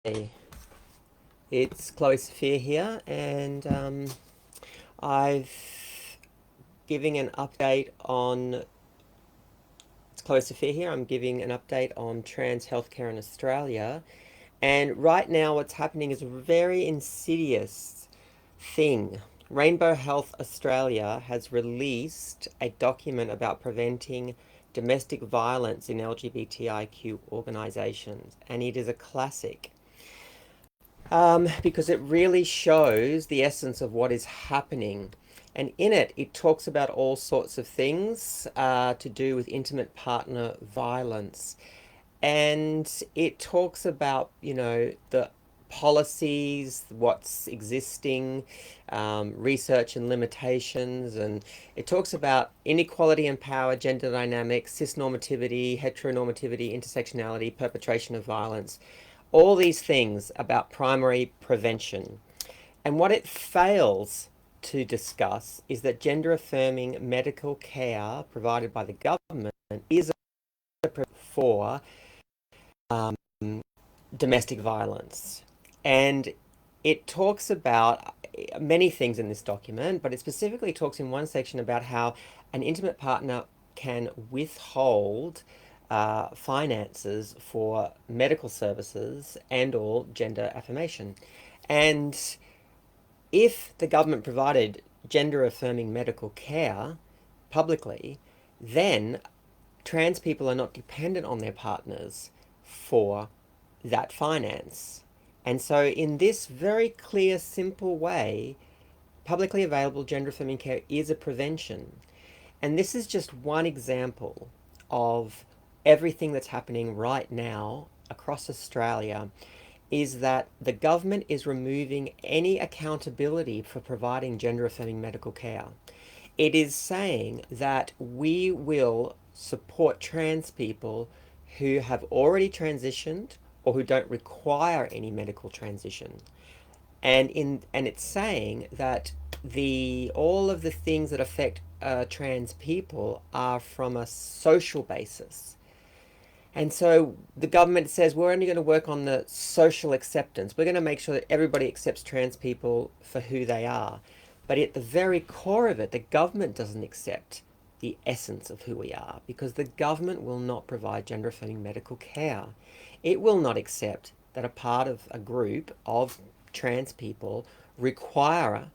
Hey, it's Chloe Sophia here, and I've giving an update on. It's Chloe Sophia here. I'm giving an update on trans healthcare in Australia, and right now, what's happening is a very insidious thing. Rainbow Health Australia has released a document about preventing domestic violence in LGBTIQ organisations, and it is a classic. Because it really shows the essence of what is happening. And in it, it talks about all sorts of things to do with intimate partner violence. And it talks about, the policies, what's existing, research and limitations. And it talks about inequality and power, gender dynamics, cisnormativity, heteronormativity, intersectionality, perpetration of violence, all these things about primary prevention. And what it fails to discuss is that gender affirming medical care provided by the government is for um, domestic violence. And it talks about many things in this document, but it specifically talks in one section about how an intimate partner can withhold finances for medical services and or gender affirmation. And if the government provided gender affirming medical care publicly, then trans people are not dependent on their partners for that finance. And so, in this very clear, simple way, publicly available gender affirming care is a prevention. And this is just one example of everything that's happening right now across Australia, is that the government is removing any accountability for providing gender affirming medical care. It is saying that we will support trans people who have already transitioned or who don't require any medical transition. And it's saying that the all of the things that affect trans people are from a social basis. And so the government says we're only going to work on the social acceptance. We're going to make sure that everybody accepts trans people for who they are. But at the very core of it, the government doesn't accept the essence of who we are, because the government will not provide gender affirming medical care. It will not accept that a part of a group of trans people require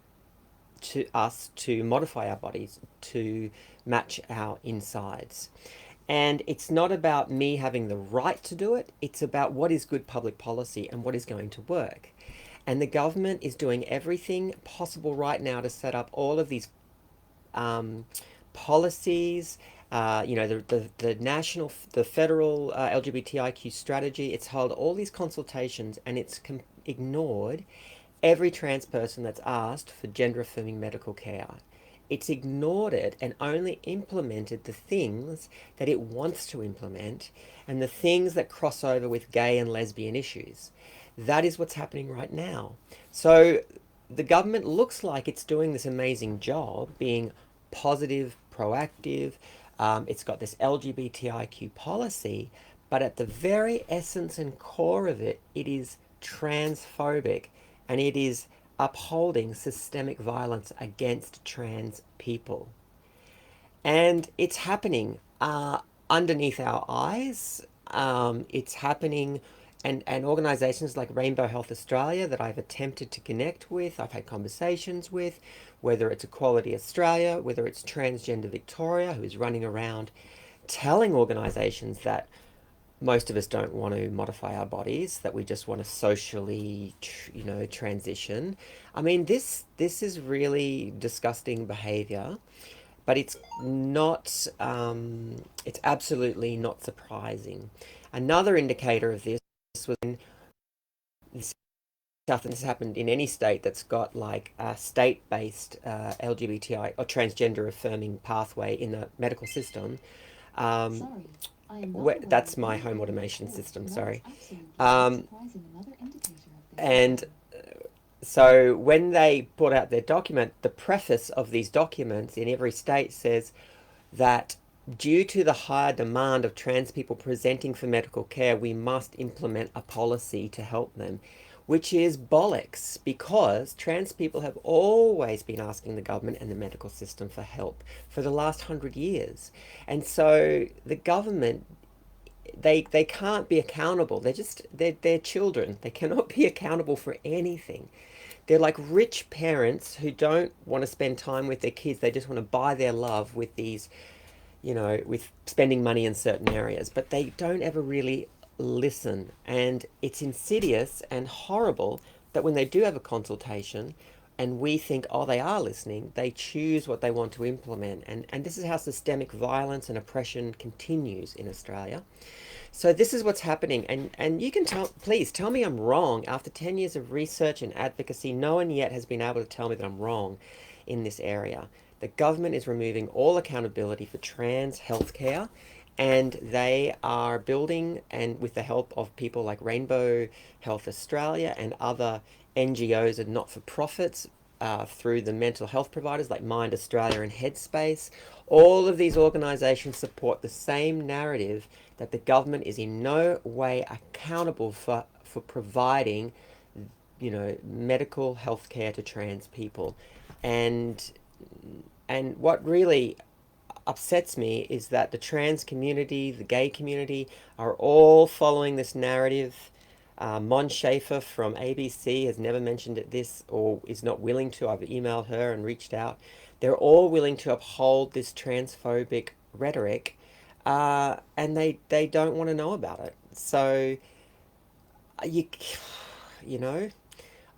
to us to modify our bodies to match our insides. And it's not about me having the right to do it, it's about what is good public policy and what is going to work. And the government is doing everything possible right now to set up all of these policies. The federal LGBTIQ strategy. It's held all these consultations, and it's ignored every trans person that's asked for gender affirming medical care. It's ignored it and only implemented the things that it wants to implement and the things that cross over with gay and lesbian issues. That is what's happening right now. So the government looks like it's doing this amazing job being positive, proactive. It's got this LGBTIQ policy, but at the very essence and core of it, it is transphobic, and it is upholding systemic violence against trans people. And it's happening underneath our eyes. It's happening, and organisations like Rainbow Health Australia that I've attempted to connect with, I've had conversations with, whether it's Equality Australia, whether it's Transgender Victoria, who's running around telling organisations that most of us don't want to modify our bodies, that we just want to socially, transition. I mean, this is really disgusting behaviour, but it's not. It's absolutely not surprising. Another indicator of this was in South. This happened in any state that's got like a state-based LGBTI or transgender affirming pathway in the medical system. Um, Sorry, I am not aware that's of my any home case automation report. system. That is Sorry. absolutely not Um, surprising. Another indicator of this and pattern. so when they put out their document, the preface of these documents in every state says that due to the higher demand of trans people presenting for medical care, we must implement a policy to help them, which is bollocks, because trans people have always been asking the government and the medical system for help for the last 100 years. And so the government, they can't be accountable. They're children. They cannot be accountable for anything. They're like rich parents who don't want to spend time with their kids. They just want to buy their love with these, with spending money in certain areas, but they don't ever really listen. And it's insidious and horrible that when they do have a consultation and we think, oh, they are listening, they choose what they want to implement. And this is how systemic violence and oppression continues in Australia. So this is what's happening, and you can please tell me I'm wrong. After 10 years of research and advocacy, no one yet has been able to tell me that I'm wrong in this area. The government is removing all accountability for trans healthcare, and they are building, and with the help of people like Rainbow Health Australia and other NGOs and not-for-profits, through the mental health providers like Mind Australia and Headspace, all of these organisations support the same narrative that the government is in no way accountable for providing, medical health care to trans people. And and what really upsets me is that the trans community, the gay community, are all following this narrative. Mon Schaefer from ABC has never mentioned this, or is not willing to. I've emailed her and reached out. They're all willing to uphold this transphobic rhetoric, and they don't want to know about it. So you you know,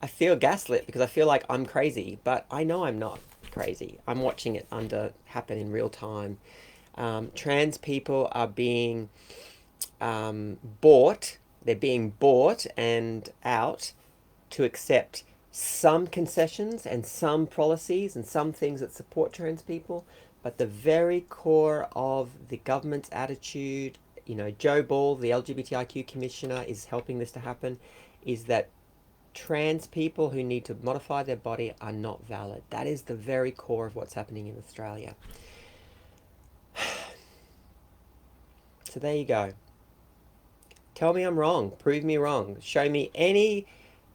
I feel gaslit because I feel like I'm crazy, but I know I'm not crazy. I'm watching it happen in real time. Trans people are being bought. They're being bought and out to accept some concessions and some policies and some things that support trans people, but the very core of the government's attitude, Joe Ball, the LGBTIQ commissioner, is helping this to happen, is that trans people who need to modify their body are not valid. That is the very core of what's happening in Australia. So there you go. Tell me I'm wrong. Prove me wrong. Show me any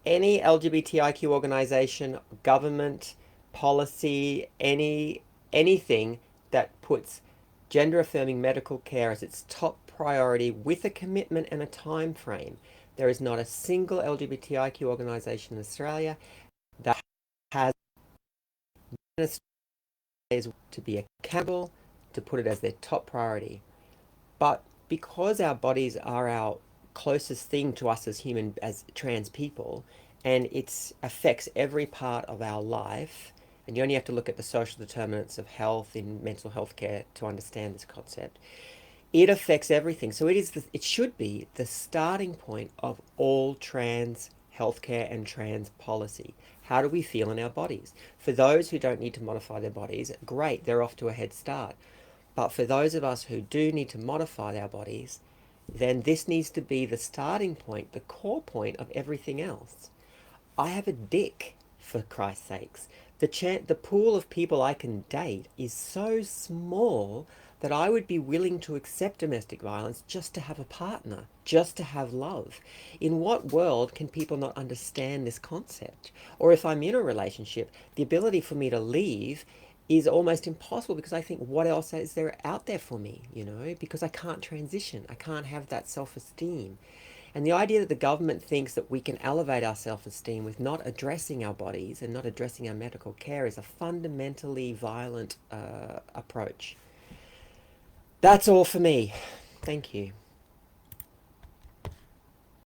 LGBTIQ organization, government, policy, anything that puts gender affirming medical care as its top priority with a commitment and a time frame. There is not a single LGBTIQ organization in Australia that has to be accountable, to put it as their top priority. But because our bodies are our closest thing to us as trans people, and it affects every part of our life, and you only have to look at the social determinants of health in mental health care to understand this concept. It affects everything. So it should be the starting point of all trans healthcare and trans policy. How do we feel in our bodies? For those who don't need to modify their bodies, great, they're off to a head start. But for those of us who do need to modify our bodies, then this needs to be the starting point, the core point of everything else. I have a dick, for Christ's sakes. The pool of people I can date is so small that I would be willing to accept domestic violence just to have a partner, just to have love. In what world can people not understand this concept? Or if I'm in a relationship, the ability for me to leave is almost impossible, because I think, what else is there out there for me, because I can't transition. I can't have that self-esteem. And the idea that the government thinks that we can elevate our self-esteem with not addressing our bodies and not addressing our medical care is a fundamentally violent approach. That's all for me. Thank you.